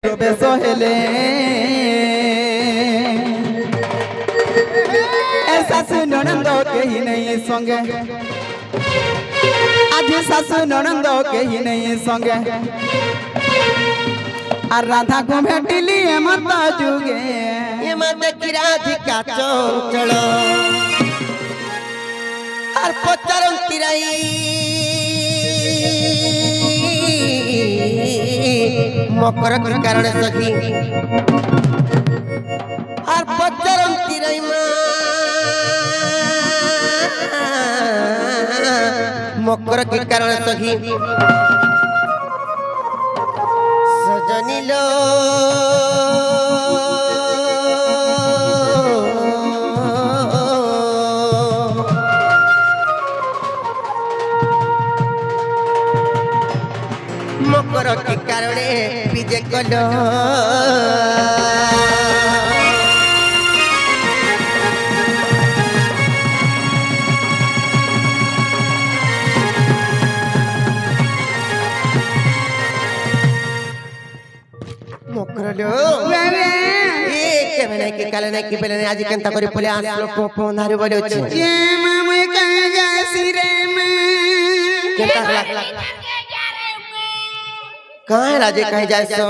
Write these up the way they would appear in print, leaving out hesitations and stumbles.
ডোবে সহেলে শাশু ননন্দ কেহি নেই সঙ্গে আজ শাশু ননন্দ কেহি নেই সঙ্গে আর রাধা কো ভেটিলি এমত যুগে দেখি রাধিকা চঞ্চল আর পচারন্তি রাই মকর কি কারণে সখী আর পচারন্তি রাই মকর কি কারণে সখী সজনিল মকর কি কারণে বিজে কল মকর কেমনে কি কালে নাই কি বেলে আজি কেনতা করে পলে আসলো পন্ধারে বলে হচ্ছে যে মামে কাই যাসি রে মে কেনতা কাहे राजे कहे जायसो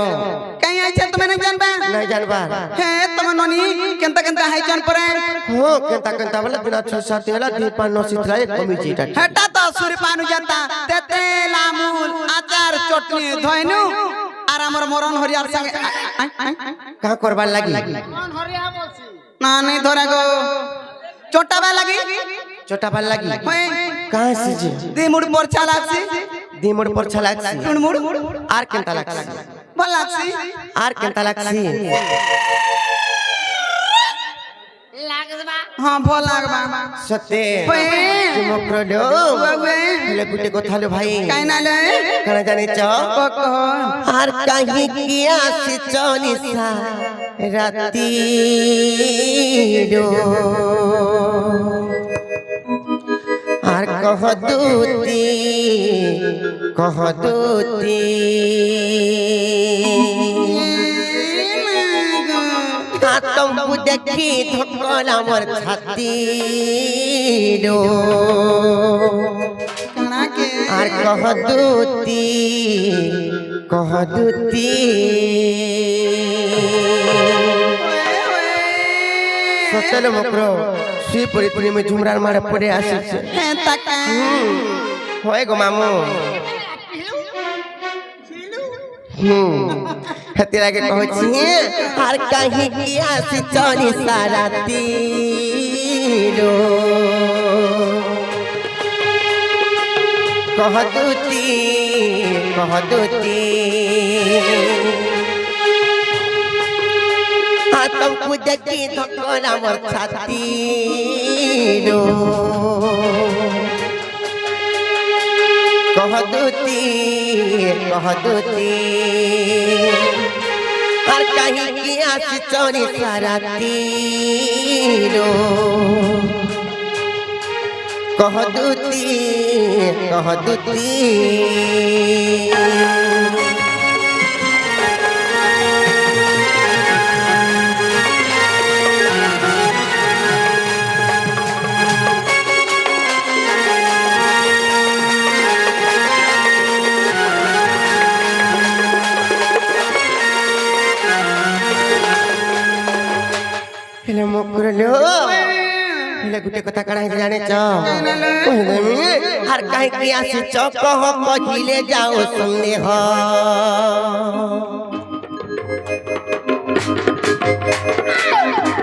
कहीं आइछ तुमे नहीं जानबा नहीं जानबा हे तुम ननी केनता केनता हाई जान परे हो केनता केनता वाला बिना 6-7 वाला दीपा नसितरा एक कमी जीटा हेटा तो सूर्य पानु जाता तेते लामूल आचार चटनी धोइनु আর আমার মরণ হরিয়ার সঙ্গে का करबा लागी মরণ হরিয়া বলছি না नहीं ধরে গো চটাবা লাগি छोटा बाल लागी ওই कहां से जी দি মুড় পরছা লাগছি दी मोड़ पर छलाक्सी টুন মুড় आर केनता लागसी ভাল লাগছি आर केनता लागसी लागबा हां ভাল লাগবা सते ওই मकरडो ওই ले गुटे কথা लो भाई কাই না লে कना जाने च ককহ आर कहीं किया से चनिसा राती डो आर कह दूती तुमको देखी धक्कल मोर छाती डो কানা के आर कह दूती सचल मकरो सी परिपुरी में झुमरार मारे पड़े आसी छे हे ताका होय गो मामू हती लागे कहै छी आर कहीं किया सी चनी सारा तीरो कह दूती तुमको देखी धक्कल मोर छाती रो कह दूती और कहीं किया से चोरी सारा तीरो कह दूती मकरलो हेले गुटे कथा काना है जाने छ हर काहे की आसी चक हो कहिले जाओ संदेह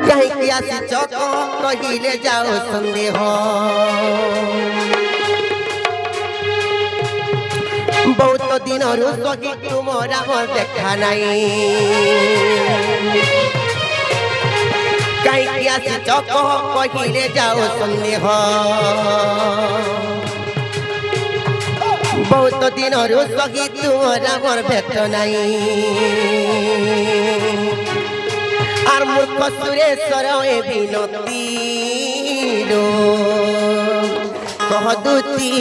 काहे की आसी चक कहिले जाओ संदेह बहुत दिन रु सखी तुमरा मोर देखा नहीं कहीं किया से चक कहिले जाओ संदेह बहुत दिन रु सखी तुमरा मोर भेट नहीं आर मूर्ख सुरेश्वर ए बिनती रो कह दूती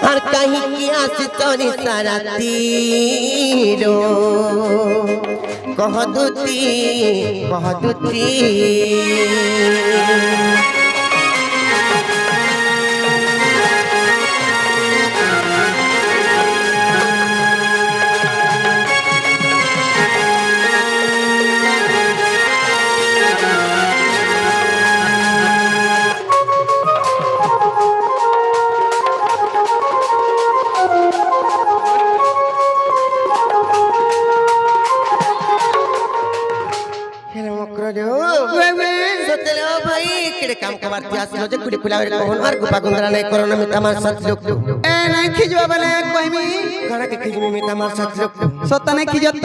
आर कहीं किया से चोरी सारा तीरो कह दूती काम के बात आसलो जे कुड़ी खुला कोन मार गुपा गुंदरा नहीं करो ना मिता मार साथ लोग ए नहीं खिजवा बले कोइमी करा के खिजमी मिता मार साथ लोग सत नहीं खिजत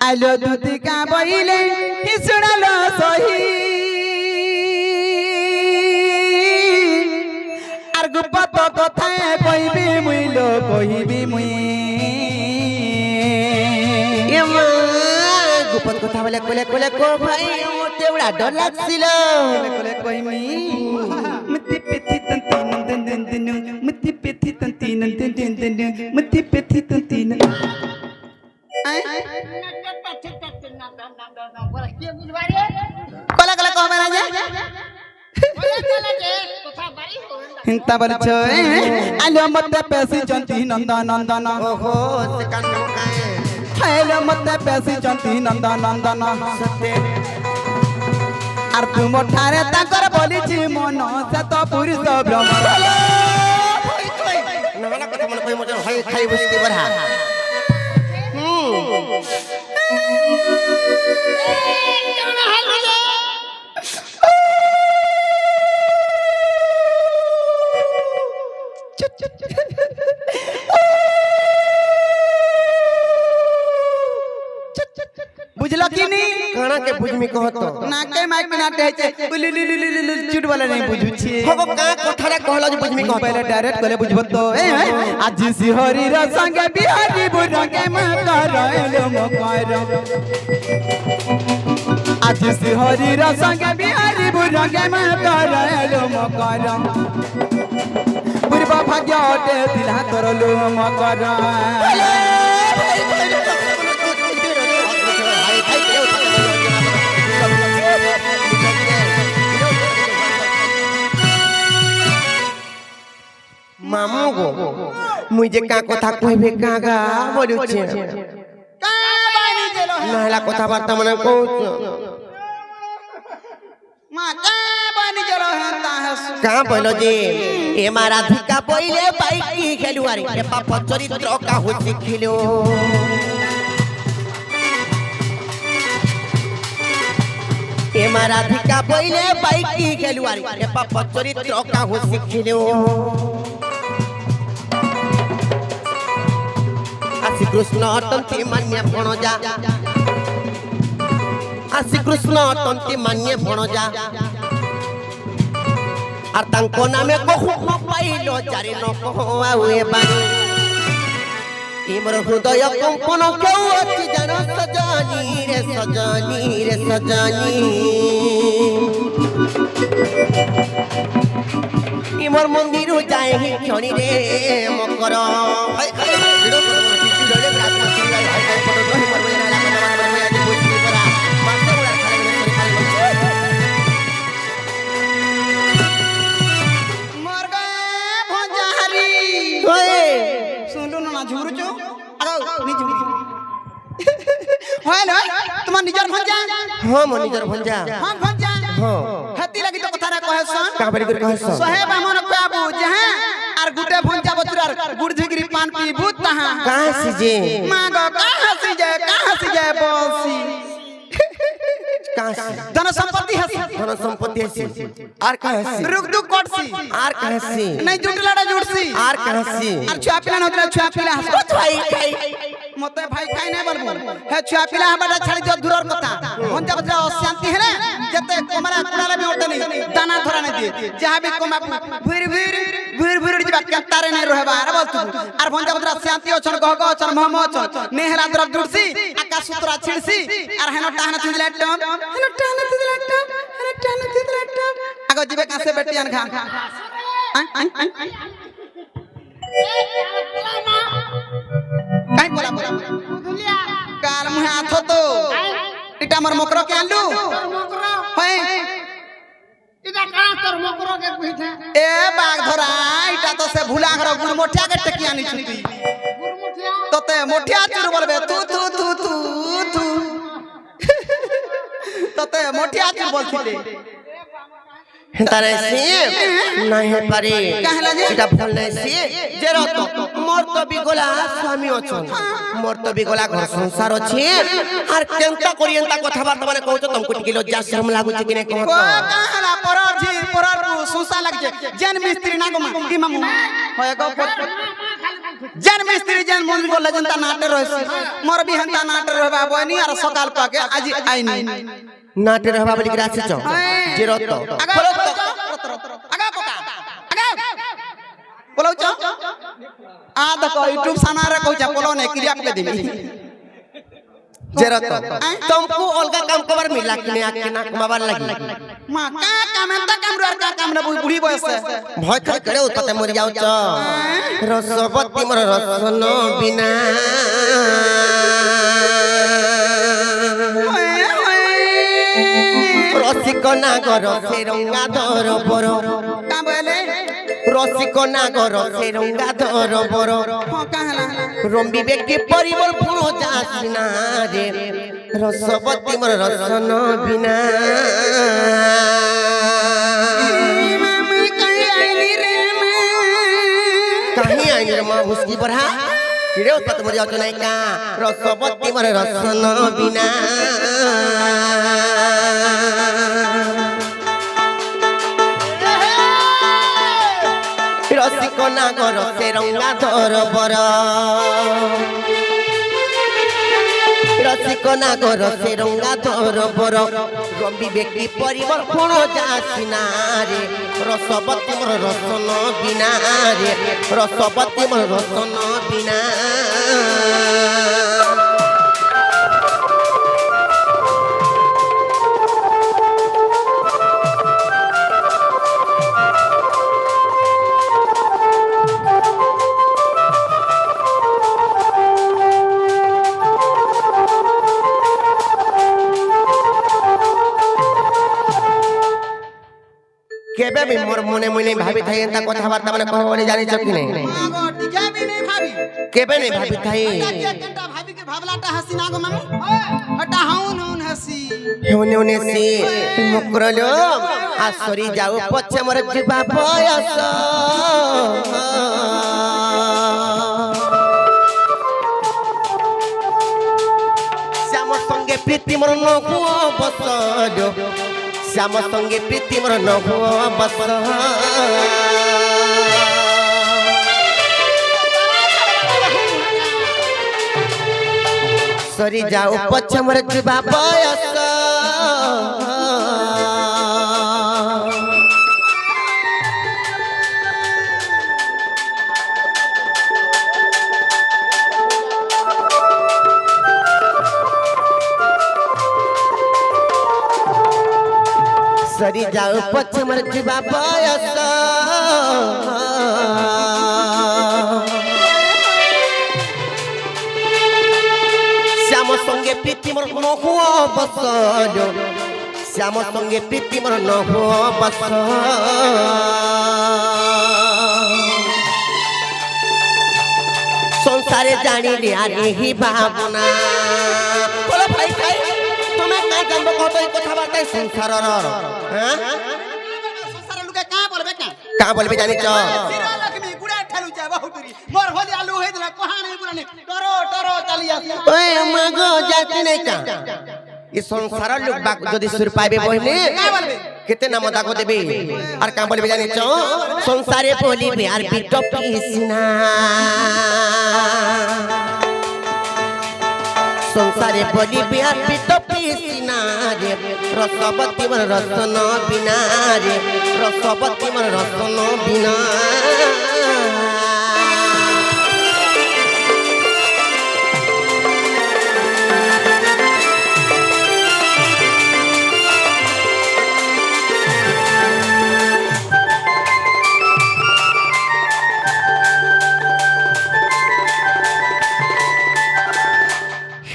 आइलो दूती का बइले कि सुनालो सही आर गुपा तो कथा कहिबी मुइलो कहिबी मुई ये मां गुपत कथा बोले को भाई तेवढा डर लागसिलो कोले कोइमी मती पेथी तंती नंदन मती पेथी तंती नंदन मती पेथी तंती कोला कोला को मेरा जे हिंता बल छ आलो मते पैसी चंती नंदन ओहो से कान काए आलो मते पैसी चंती नंदन सत्य आर तुम ठारे ताकर बोलीची मन से तो पुरुष भ्रमण नहला कथा मन कोई मजन हाय खाई बसती बरहा बुझलो कि नहीं काना के बुझमी कहतो नाके माइक में नाटे छे चुट वाला नहीं बुझु छी होगो का कथारे कहलो जे बुझमी कहतो पहले डायरेक्ट कहले बुझबो तो आज सिहरी र संगे बिहारी बुरंगे में करैलो मकर आज सिहरी र संगे बिहारी बुरंगे में करैलो मकर पूर्व भाग्य ओटे दिला करलो मकर मामू गो मुझे का कथा कहबे कागा बोलुछे का बानी गेलो नहला कथा बार्ता मने कहू मां का बानी गेलो हेता है का बोलो जे ए मारा धिका पहिले बाइक की खेलुआरी ए पाप चरित्र का हो सिखिलो ए मारा धिका पहिले बाइक की खेलुआरी ए पाप चरित्र का हो सिखिलो आसी कृष्ण तंती मान्य भणजा आसी कृष्ण तंती मान्य भणजा आर तांको नामे कहू पाइलो जारे न कहो आउए बानी ई मोर हृदय कंपन केउ अछि जानो सजनी रे सजनी ई मोर मंदिर जाए ही क्षणी रे मकर हाय हाय भिडो भिडो रात में हाय हाय पड़ो नहीं मर मेरा लाग ना आज बुझी परा मारते उड़ा खाले मर गए भंजारी ओए सुनलु ना झुरचो आगो नी झुरी होय ना तुम निजर भंजा हां मनिजर भंजा हम भंजा हां हती लगी तो कथा रे कहसन का बड़ी कर कहस सोहे बामन कहबू जहां आर गुटे भंजा बचुरार गुड़ झिगरी पान पीबू तहां कहां से जे मांगो कहां से जाए बोसी कहां से धन संपत्ति हसी धन संपत्ति है आर कहां से रुक दुख कोटसी आर कहां से नहीं जुटलाड़ा जुटसी आर कहां से आर छुआ पिला नोतला छुआ पिला कुछ भाई मते भाई खाई नहीं बोलबो हे छुआ पिला हमारा छाड़ी जो दूरर कथा भंजा बजरा अशांति है ना जते कमरा कुड़ाले में ओटे नहीं दाना धरा नहीं दिए जहां भी कमा भूर जिबा कंतारे नहीं रहबा आर बोल तू आर भंजा बजरा शांति ओछन गह गह ओछन महम ओछन नेहरा तरफ जुड़सी आकाश सुतरा छिड़सी आर हेनो टाहना तिदला टम आगो जिबे कासे बेटियान खा কাই বলা বলা কাল মুহে আথো তো এটা আমার মকর কে আনলু হয় এ বাঘ ধরা এটা তো সে ভুলা ঘর গুড় মোঠিয়া কে টেকি আনি তুই তোতে মোঠিয়া চুর বলবে তু তু তু তু তু তোতে মোঠিয়া চুর বলছিলে তারে সে নাই পারে কাহলা যে এটা ভুল নাই সে যে রত মোর তো বিগলা স্বামী অছন মোর তো বিগলা ঘর সংসার আছে আর কেনতা করি এন্তা কথা বার্তা মানে কইছো তমকু টিকি লজ্জা শরম লাগুছে কি নাই কহ ও কাহলা পরার জি পরার সুসা লাগছে জেন মিস্ত্রি না গো মা কি মামু হয় গো জেন মিস্ত্রি জেন মন্দির বললে জনতা নাটে রইছে মোর বি হেনতা নাটে রহবা বনি আর সকাল পাকে আজি আইনি নাটে রহবা বলি কি রাছিছ যে রত আগা আগা কোকা আগা বলাউছ আ দেখো ইউটিউব সানারে কইছা বলো নে ক্রিয়া করে দিবি যে রত তমকু অলগা কাম কবার মিলা কিনে আকে না কমাবার লাগি মা কা কামেন্তা কামরার কা কামরা বুড়ি বয়সে ভয় খাই করে উততে মরি যাউছ রসবতী মোর রসন বিনা রসিক নাগর সে রঙ্গা ধর বড় কা বলে রসিক নাগর সে রঙ্গা ধর বড় হ কাহলা রম্বি ব্যক্তি পরিবল পুরো যাসনা রে রসবতী মোর রসন বিনা মামি কাই আইনি রে মে কাহি আইনি রে মা মুস্কি পড়া কিরে উৎপাত মরি যাচ্ছ নাই কা রসবতী মোর রসন বিনা রসিক নাগর সে রঙ্গা ধর বড় রসিক নাগর সে রঙ্গা ধর বড় রম্বি ব্যক্তি পরিবার কোন যাসিনা রে রসবতী মোর রসন বিনা রে রসবতী মোর রসন বিনা কেবে আমি মোর মনে মনে ভাবি থাই এন্তা কথাবার্তা মানে কহ বলে জানিছ কি নাই আগো টিকে বি নাই ভাবি কেবে নাই ভাবি থাই কেনটা ভাবি के ভাবলাটা হাসি না গো মামি হটা হাউন হাউন হাসি হেউনে উনে সে মুকরলো আসরি যাও পছে মোর জিবা বয়স শ্যাম সঙ্গে প্রীতি মোর নহু বসল শ্যাম সঙ্গে প্রীতি মোর নহু বসল সরি যাও পছে মোর জিবা বয়স সরি যাও পছে মোর জিবা বয়স শ্যাম সঙ্গে প্রীতি মোর নহু বসল শ্যাম সঙ্গে প্রীতি মোর নহু বসল সংসারে জানিলে আর এই ভাবনা বলো ভাই ভাই তুমি কা জানবো কত এই কথাবার্তায় সংসারর হ্যাঁ সংসার লোকে কা বলবে কা কা বলবি জানিছ সিরা লক্ষ্মী গুড়া ঠালু যা বহুতুরি মোর হলি আলু হই দিলা কহা নাই পুরানি টরো টরো চালি আসি ওই মাগো জাতি নাই কা এই সংসার লোক বাক যদি সুর পাইবে বইলে কা বলবে কেতে নাম দাগো দেবে আর কা বলবি জানিছ সংসারে বলিবে আর বিটপ কৃষ্ণা সংসারে বলিবে আর বিটপ কৃষ্ণা রে রসবতী মোর রসন বিনা রে রসবতী মোর রসন বিনা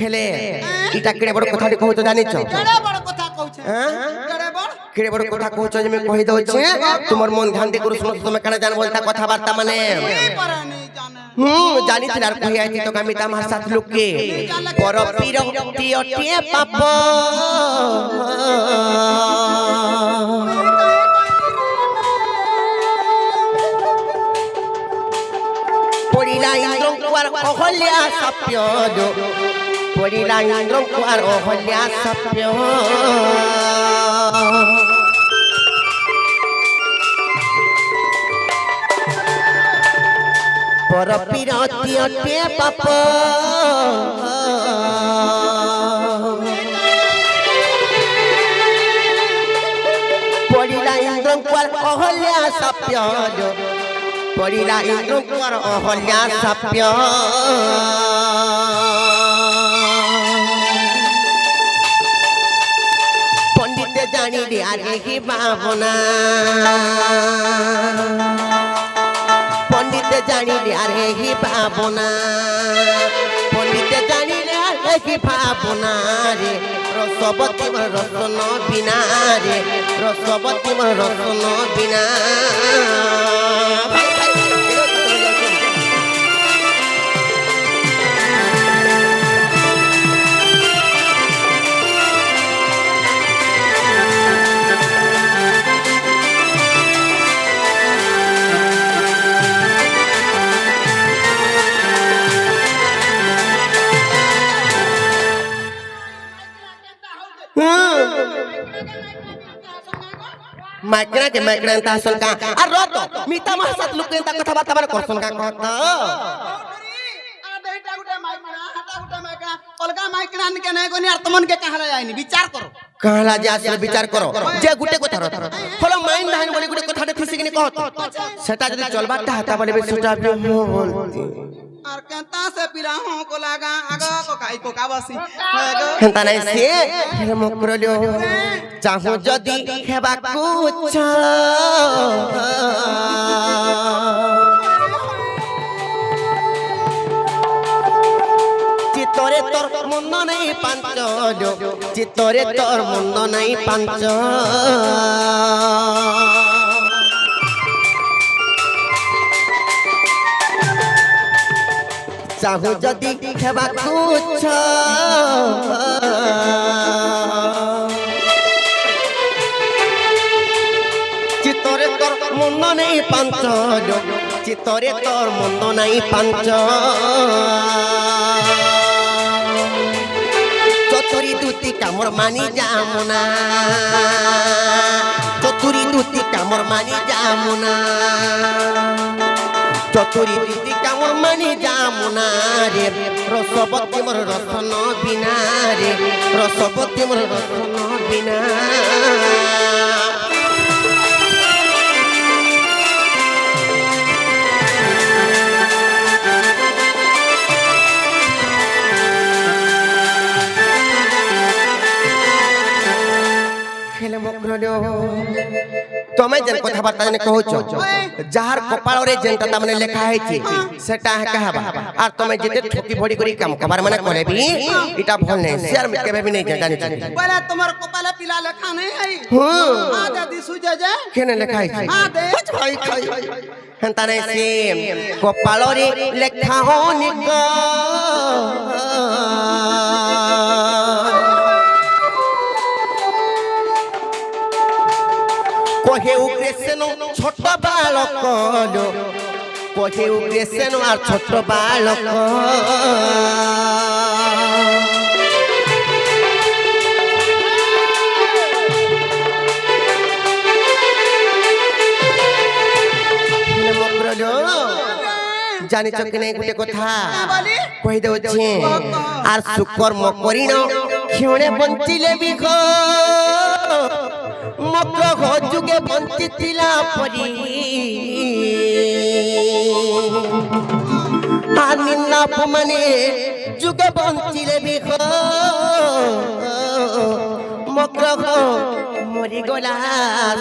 খেলে এটা কেড়ে বড় কথাটি কହୁଛ জানিছ কেড়ে বড় কথা কହୁছে হ্যাঁ কেড়ে বড় কেড়ে বড় কথা কହୁছ যে আমি কହି দউছে তোমার মন ধ্যান দিয়ে করু শুনো তুমি কেন জান বলতা কথাবার্তা মানে কি পারানি জানে জানিছিল আর কহি আইছি তো আমি তামার সাথ লোককে পর বিরক্তি অটিয়ে পাপ পড়িলা ইন্দ্রଙ୍କୁ আর অহল্যা সাপ্য পড়িলা ইন্দ্রଙ୍କୁ আর অহল্যা সাপ্য পর বিরক্তি অটিয়ে পাপ পড়িলা ইন্দ্রଙ୍କୁ আর অহল্যা সাপ্য পড়িলা ইন্দ্রଙ୍କୁ আর অহল্যা সাপ্য পণ্ডিতে জানিলে আর কি ভাবনা পণ্ডিতে জানিলে আর কি ভাবনা পণ্ডিতে জানিলে আর কি ভাবনা রে রসবতী রসন বিনা রে রসবতী রসন বিনা माइकरा के माइकरा ता सन का आ रो तो मीता मा साथ लोग ता कथा बात बार करसन का कहत आ बेटा गुटे माइकना हटा गुटे माइकना अलगा माइकना के नहीं कोनी और तुमन के कहला जायनी विचार करो कहला जा से विचार करो जे गुटे कथा रथ फलो माइन धान बोली गुटे कथा ठिसी के कहत सेटा जदी चलबाटा हता बोले बे सुटा भी बोलती और कहता से पिला हो को लगा आगा को काई को काबसी हेंता नहीं से फिर मकरलो चाहू जदी हेबा कुछ चितरे तोर मुंड नहीं पांच चितरे तोर मुंड नहीं पांच चाहू जदी हेबा कुछ चितरे तोर मुंड नहीं पांच चितरे तोर मुंड नहीं पांच चतुरी दूती कामर मानी जामुना चतुरी दूती कामर मानी जामुना चतुरी दूती कामर मानी जामुना रे रसवती मोर रसन बिना रे रसवती मोर रसन बिना खेले मकरलो तमे जन कथा बार्ता जने कहउछ जहार कपाळ रे जेंटा ता माने लेखा हैछि सेटा कहबा आर तमे जेते ठोकी भड़ी करी काम कबार माने करे भी इटा भल नै शेयर में केबे भी नै जानि बोले तुम्हार कपाले पिला लेखा नहीं है आ दे दिसु जे जे केने लेखा हैछि हां दे भाई खाई हेंता नै से कपाळ रे लेखा होनी को कहे उग्रेसेनो छोट बालक कहे उग्रेसेनो आर छोट बालक जानी कि नहीं गुटे कथा कहि दउ छी आर सुकर्म करिनो क्षणे बंचिले भी खो मक्र हो जुगे बंचितिला परी आनिना पमने जुगे बंचिले भी खो मक्र हो मरी गला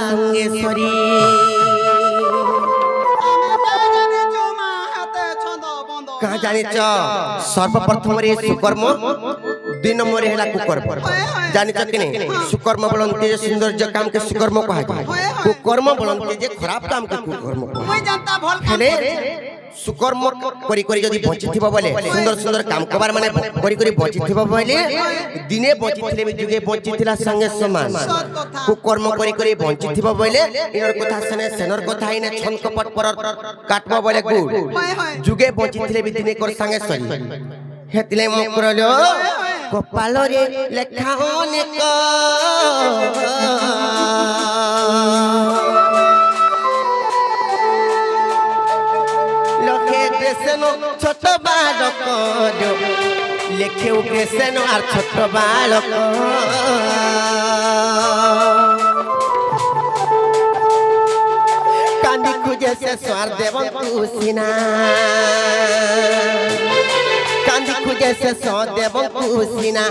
संगे सरी कहाँ जाने सर्वप्रथम सुकर्म 2 नंबर है कुकर्म जाने कि नहीं सुकर्म बोलते सौंदर्य काम के सुकर्म कहा कुकर्म बोलते जे खराब काम के कुकर्म हेले सुकर्म करी करी जदी बंचिथिबो बोले सुंदर सुंदर काम कबार माने करी करी बंचिथिबो बोले दिने बंचिथिले भी जुगे बंचिथिला संगे समान कुकर्म करी करी बंचिथिबो बोले इनर कथा सने सेनर कथा इने छन कपट पर काटबो बोले गुड जुगे बंचिथिले भी दिने कर संगे सरी हेतिले म करलो कपाल रे लेखा अनेक छोट बालक लेखे उपेशन और छोट बालक कांदी खुजे से स्वार देव कुसिना कांदी खुजे से सौ देव कुसिना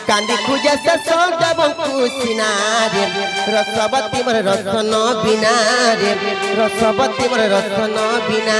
कांदी खुजे से सौ देव कुसिना रे रसवती मोर रसन बिना रे रसवती मोर रसन बिना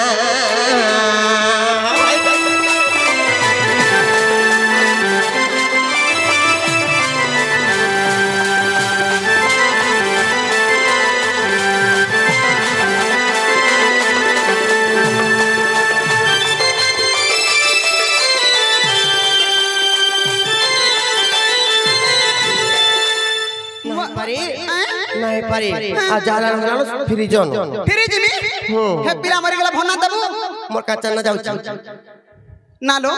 नहीं पारी आजाला नालो फ्रीजन फ्रीज मी हे पिला मरि गेला भन्ना देबू मोर काचा न जाउ नालो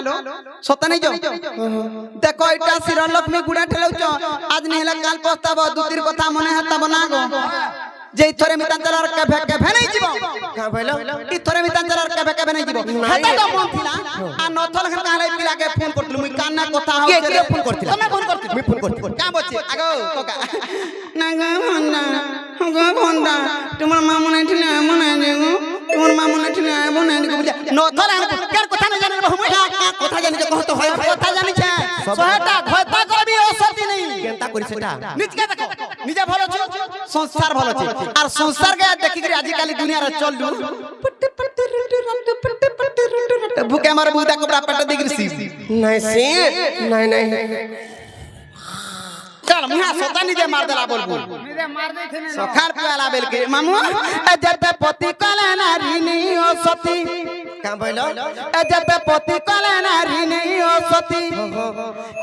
सत नहीं जाओ देखो इटा सिर लक्ष्मी गुडा ठेलौच आज नहीं हला काल पस्ताब दुतिर कथा मने हता बना गो जे थरे मितांचलर केभे केभे नहीं जीवो का भइलो ई थरे मितांचलर केभे केभे नहीं जीवो हेता तो फोन थिला आ नथल खन काले पिला के फोन करतलु मुई कान ना कथा हो के फोन करथिला तमे फोन करथिल मी फोन करथिल का बच्चे आगो कोका ना गा भंडा तुमर मामू नहीं थिला मने देगो तुमर मामू नहीं थिला बने देगो बुझा नथल आन केर कथा नहीं जाने बहु कथा जानि जे कहतो है कथा जानि छे सोहेटा घता करबी औषधि नहीं केनता करि सेटा निजके देखो निजे भलो छ संसार भलो छ और संसार के देखि करी आज काली दुनिया रे चललु भूखे मार बुदा कपड़ा पट देगिर सी नहीं सी नहीं नहीं चल मुहा सोता निजे मार देला बोलबो निजे मार दे थे सखार पेला बेल के मामू जब पति कले नारी नहीं ओ सती का भइलो जब पति कले नारी नहीं ओ सती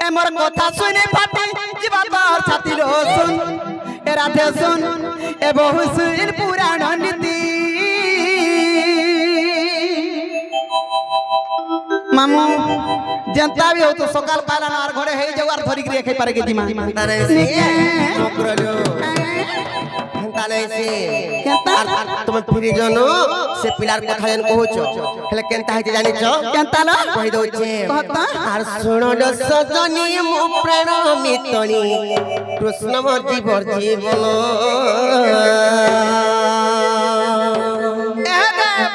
ए मोर कथा सुने फाटी जीवा तोर छाती रो सुन ए राधे सुन ए बहु सुन पुराण नीति मामू जनता भी हो तो सकाल पाला नार घरे हे जवार धरी के रखे पारे के जिमा तारे से नोकरलो ताले से तुम फिरी जनो से पिलार कथा जन कहूछ हेले केनता है जानि छ केनता न कहि दउ छे कहता आर सुनो द सजनी मो प्राण मितनी कृष्ण मोर जीवन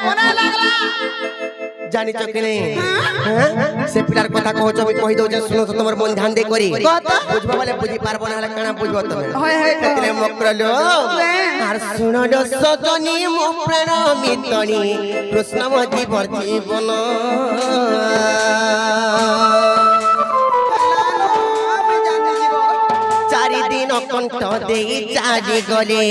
कोना लागला जानि छ कि नहीं से पिलार कथा कहूछ मी कहि दउ छे सुनो तो तमर मन ध्यान दे करी बुझबा वाले बुझी पारबो ना काना बुझबो तमे होय होय तले मकरलो आर सुनो द सजनी मो प्राण मितनी कृष्ण मोर जीवन चारि दिन कंठ दे चारि गले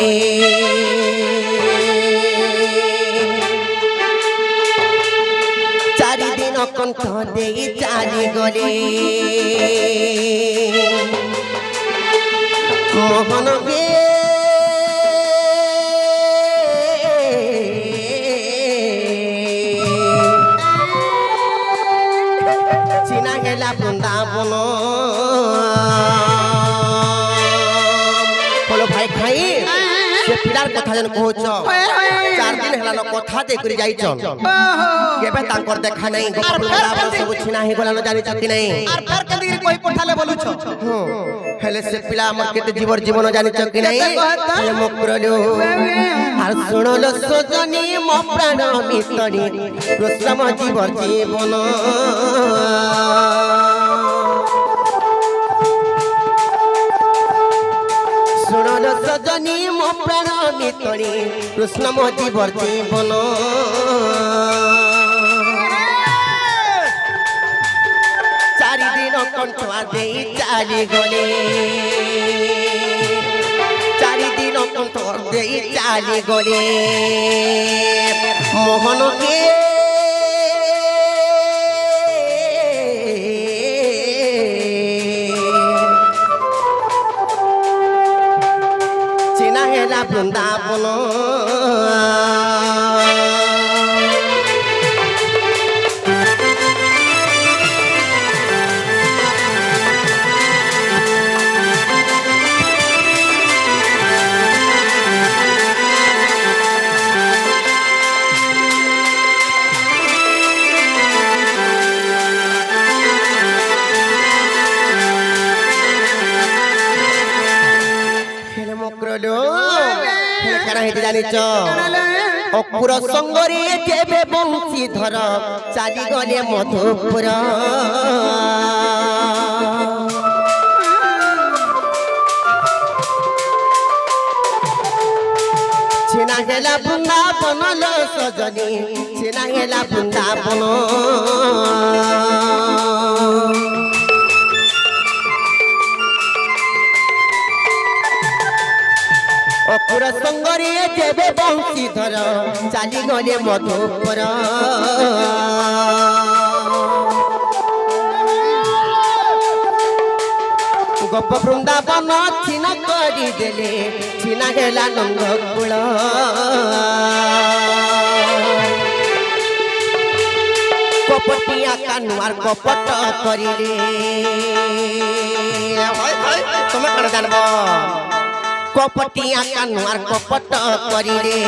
चारि दिन कंठ दे चारि गले मोहन गे चिना गेला बृंदावन बोलो भाई खाई से पिलार कथा जन कहूछ 4 दिन हला न कथा दे करी जाई छन केबे तांकर देखा नहीं गोपाल बराबर सब छिना हे गोला न जानि छथि नहीं आर फेर के दिगरी कोई पठाले बोलु छ हेले से पिला हमर केते जीवन जानि छ कि नहीं हेले मकरलो आर सुनलो सजनी मो प्राण मितनी कृष्ण मो जीवन सुनलो सजनी मो प्राण मितनी कृष्ण मो जीवन কণ্ঠা দেই চালি গলে চারিদিন কণ্ঠ দেই চালি গলে মোহনকে চেনা হেলা বৃন্দাবন জানিছ অপুর সঙ্গরে কেবে বংশী ধর চালি গলে মধুপুর ছিনা গেলা বৃন্দাবন লো সজনী ছিনা গেলা বৃন্দাবন অপুর সঙ্গরে কেবে বংশী ধর চালি গলে মধুপুর গোপ বৃন্দাবন ছিন করি দেলে ছিনা গেলা নন্দকুল কপটিয়া কানুয়ার কপট করিলে তুমি কোন জানব কপটিয়া কানুয়ার কপট করিলে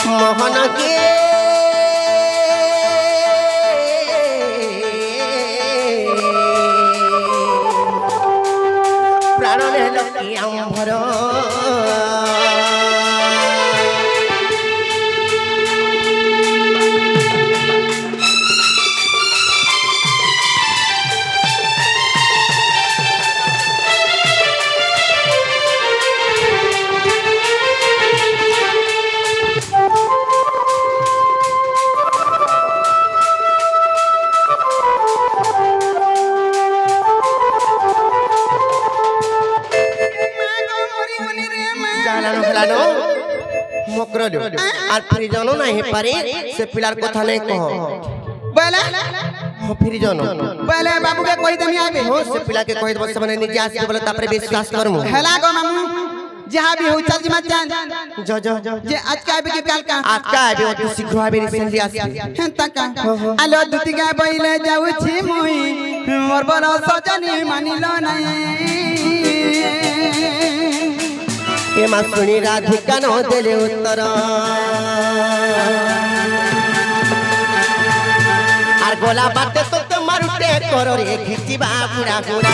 মোহনকে প্রাণ লক্ষ্মী আম্ভর আর ফিরিজন নাই পারে সে পিলার কথা নাই কহ বলে ফিরিজন বলে বাবুকে কই দেমি আবে हो से पिला के कहि देबो से माने निजे आसी बोले तापरे विश्वास करमु हेला गो मामू जहां भी हो चल जी मत जान जो जे आज का आबे के काल का आज का आबे तू शीघ्र आबे रिसेंटली आसी हें तका आलो दुती गा बइले जाउ छी मुई मोर बर सजनी मानिलो নাই ए मा सुनी राधिका न देले उत्तर আর গোলা বাতে তো তোমার উঠে করো রে খিচিবা পুরা পুরা